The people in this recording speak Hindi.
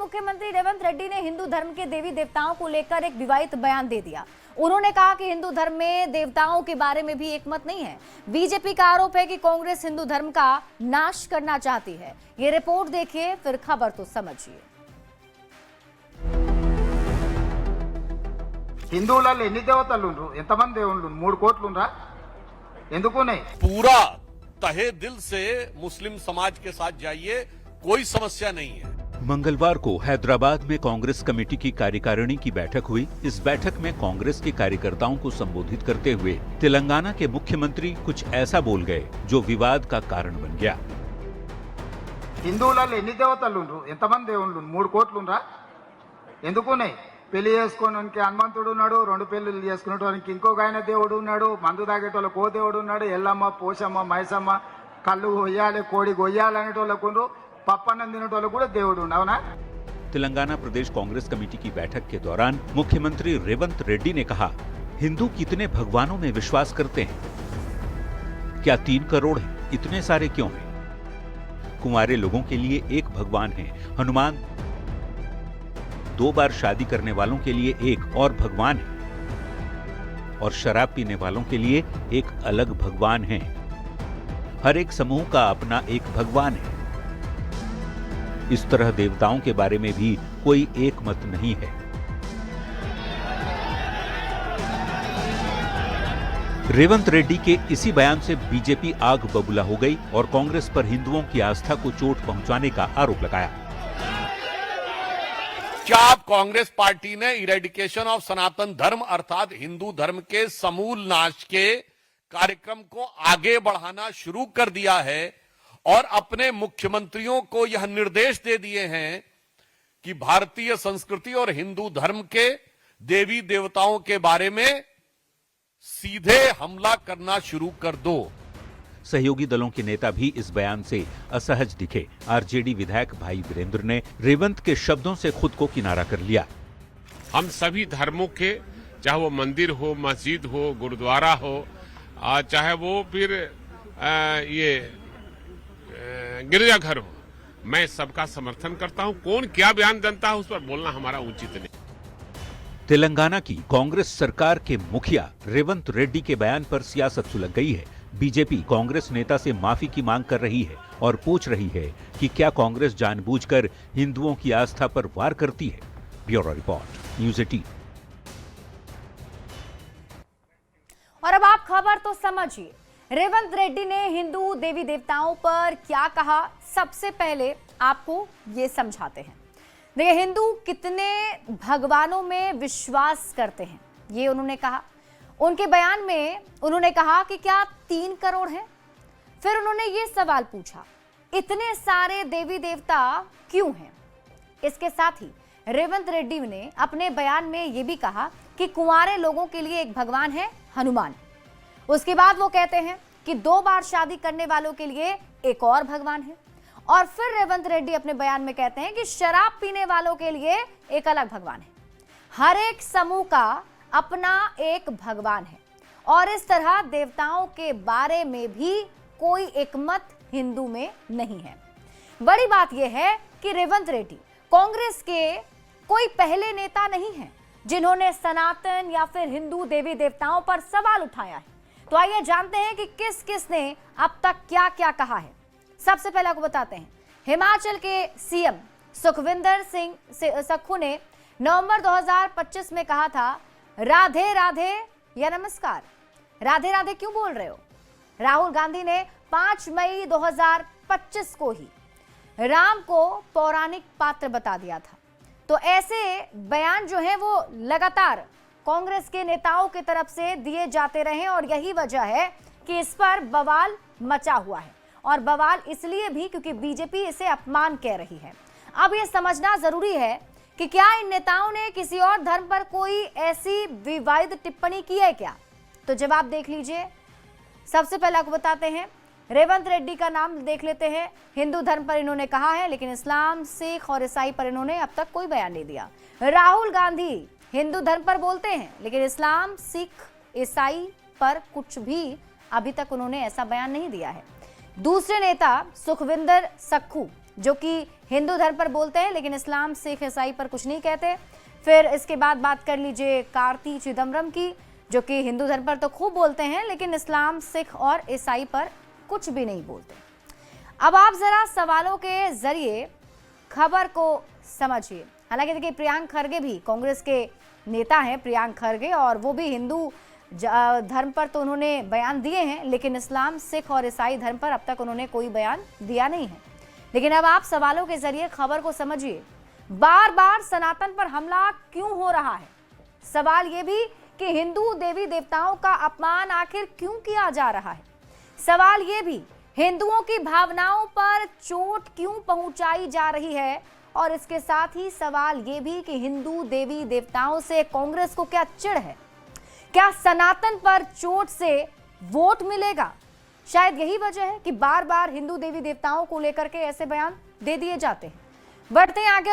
मुख्यमंत्री रेवंत रेड्डी ने हिंदू धर्म के देवी देवताओं को लेकर एक विवादित बयान दे दिया। उन्होंने कहा कि हिंदू धर्म में देवताओं के बारे में भी एक मत नहीं है। बीजेपी का आरोप है कि कांग्रेस हिंदू धर्म का नाश करना चाहती है। ये रिपोर्ट देखिए, फिर खबर तो समझिए। హిందువులలో ఎన్ని దేవతలు ఉండ్రు, ఎంతమంది దేవుళ్ళు? 3 కోట్లు ఉండ్రా? ఎందుకు नहीं? पूरा तहे दिल से मुस्लिम समाज के साथ जाइए, कोई समस्या नहीं है। मंगलवार को हैदराबाद में कांग्रेस कमेटी की कार्यकारिणी की बैठक हुई। इस बैठक में कांग्रेस के कार्यकर्ताओं को संबोधित करते हुए तेलंगाना के मुख्यमंत्री कुछ ऐसा बोल गए जो विवाद का कारण बन गया। హిందువులలో ఎన్ని దేవతలు ఉండ్రు, ఎంతమంది దేవుళ్ళు? 3 కోట్లు ఉండ్రా? ఎందుకు नहीं? పెళ్లి చేసుకోవడానికి హనుమంతుడు ఉన్నాడు, 2 పెళ్లిళ్ళు చేసుకునేటోనికి ఇంకొక ఆయన దేవుడు ఉన్నాడు, మందు తాగేటోళ్ళకి ఓ దేవుడు ఉన్నాడు, ఎల్లమ్మ, పోషమ్మ, మైసమ్మ, కళ్ళు కొయ్యాలి, కోడి కొయ్యాలి అనేటోళ్ళకు, పప్పన్నం తినేటోళ్ళకు కూడా దేవుడు ఉండు, అవునా? तेलंगाना प्रदेश कांग्रेस कमेटी की बैठक के दौरान मुख्यमंत्री रेवंत रेड्डी ने कहा, हिंदू कितने भगवानों में विश्वास करते हैं? क्या 3 करोड़ हैं? इतने सारे क्यों हैं? कुंवारे लोगों के लिए एक भगवान है हनुमान, 2 बार शादी करने वालों के लिए एक और भगवान है, और शराब पीने वालों के लिए एक अलग भगवान है। हर एक समूह का अपना एक भगवान है। इस तरह देवताओं के बारे में भी कोई एक मत नहीं है। रेवंत रेड्डी के इसी बयान से बीजेपी आग बबूला हो गई और कांग्रेस पर हिंदुओं की आस्था को चोट पहुंचाने का आरोप लगाया। क्या आप कांग्रेस पार्टी ने इरेडिकेशन ऑफ सनातन धर्म अर्थात हिंदू धर्म के समूल नाश के कार्यक्रम को आगे बढ़ाना शुरू कर दिया है और अपने मुख्यमंत्रियों को यह निर्देश दे दिए हैं कि भारतीय संस्कृति और हिंदू धर्म के देवी देवताओं के बारे में सीधे हमला करना शुरू कर दो? सहयोगी दलों के नेता भी इस बयान से असहज दिखे। आरजेडी विधायक भाई वीरेंद्र ने रेवंत के शब्दों से खुद को किनारा कर लिया। हम सभी धर्मों के, चाहे वो मंदिर हो, मस्जिद हो, गुरुद्वारा हो, चाहे वो फिर ये गिरजाघर हो, मैं सबका समर्थन करता हूं। कौन क्या बयान देता है उस पर बोलना हमारा उचित नहीं। तेलंगाना की कांग्रेस सरकार के मुखिया रेवंत रेड्डी के बयान पर सियासत सुलग गई है। बीजेपी कांग्रेस नेता से माफी की मांग कर रही है और पूछ रही है कि क्या कांग्रेस जानबूझकर हिंदुओं की आस्था पर वार करती है। Bureau report, news 18। और अब आप खबर तो समझिए, रेवंत रेड्डी ने हिंदू देवी देवताओं पर क्या कहा, सबसे पहले आपको ये समझाते हैं। देखिए, हिंदू कितने भगवानों में विश्वास करते हैं, ये उन्होंने कहा। उनके बयान में उन्होंने कहा कि क्या 3 करोड़ हैं? फिर उन्होंने ये सवाल पूछा, इतने सारे देवी देवता क्यों हैं? इसके साथ ही रेवंत रेड्डी ने अपने बयान में ये भी कहा कि कुंवारे लोगों के लिए एक भगवान है हनुमान। उसके बाद वो कहते हैं कि 2 बार शादी करने वालों के लिए एक और भगवान है, और फिर रेवंत रेड्डी अपने बयान में कहते हैं कि शराब पीने वालों के लिए एक अलग भगवान है। हर एक समूह का अपना एक भगवान है, और इस तरह देवताओं के बारे में भी कोई एक मत हिंदू में नहीं है। बड़ी बात यह है कि रेवंत रेड्डी कांग्रेस के कोई पहले नेता नहीं हैं जिन्होंने सनातन या फिर हिंदू देवी देवताओं पर सवाल उठाया है। तो आइए जानते हैं कि किस किस ने अब तक क्या क्या कहा है। सबसे पहले आपको बताते हैं, हिमाचल के सीएम सुखविंदर सिंह सक्खू ने नवंबर 2025 में कहा था, राधे राधे या नमस्कार। राधे राधे क्यों बोल रहे हो? राहुल गांधी ने 5 मई 2025 को ही राम को पौराणिक पात्र बता दिया था। तो ऐसे बयान जो है वो लगातार कांग्रेस के नेताओं की तरफ से दिए जाते रहे, और यही वजह है कि इस पर बवाल मचा हुआ है। और बवाल इसलिए भी क्योंकि बीजेपी इसे अपमान कह रही है। अब ये समझना जरूरी है कि क्या इन नेताओं ने किसी और धर्म पर कोई ऐसी विवादित टिप्पणी की है क्या? तो जवाब देख लीजिए। सबसे पहले आपको बताते हैं, रेवंत रेड्डी का नाम देख लेते हैं। हिंदू धर्म पर इन्होंने कहा है, लेकिन इस्लाम, सिख और ईसाई पर इन्होंने अब तक कोई बयान नहीं दिया। राहुल गांधी हिंदू धर्म पर बोलते हैं, लेकिन इस्लाम, सिख, ईसाई पर कुछ भी अभी तक उन्होंने ऐसा बयान नहीं दिया है। दूसरे नेता सुखविंदर सक्खू, जो कि हिंदू धर्म पर बोलते हैं लेकिन इस्लाम, सिख, ईसाई पर कुछ नहीं कहते। फिर इसके बाद बात कर लीजिए कार्ति चिदम्बरम की, जो कि हिंदू धर्म पर तो खूब बोलते हैं लेकिन इस्लाम, सिख और ईसाई पर कुछ भी नहीं बोलते। अब आप जरा सवालों के जरिए खबर को समझिए। हालांकि देखिए प्रियंक खरगे भी कांग्रेस के नेता हैं, प्रियंक खरगे, और वो भी हिंदू धर्म पर तो उन्होंने बयान दिए हैं लेकिन इस्लाम, सिख और ईसाई धर्म पर अब तक उन्होंने कोई बयान दिया नहीं है। लेकिन अब आप सवालों के जरिए खबर को समझिए। बार बार सनातन पर हमला क्यों हो रहा है? सवाल ये भी कि हिंदू देवी देवताओं का अपमान आखिर क्यों किया जा रहा है? सवाल ये भी हिंदुओं की भावनाओं पर चोट क्यों पहुंचाई जा रही है? और इसके साथ ही सवाल ये भी कि हिंदू देवी देवताओं से कांग्रेस को क्या चिढ़ है? क्या सनातन पर चोट से वोट मिलेगा? शायद यही वजह है कि बार बार हिंदू देवी देवताओं को लेकर के ऐसे बयान दे दिए जाते हैं। बढ़ते हैं आगे।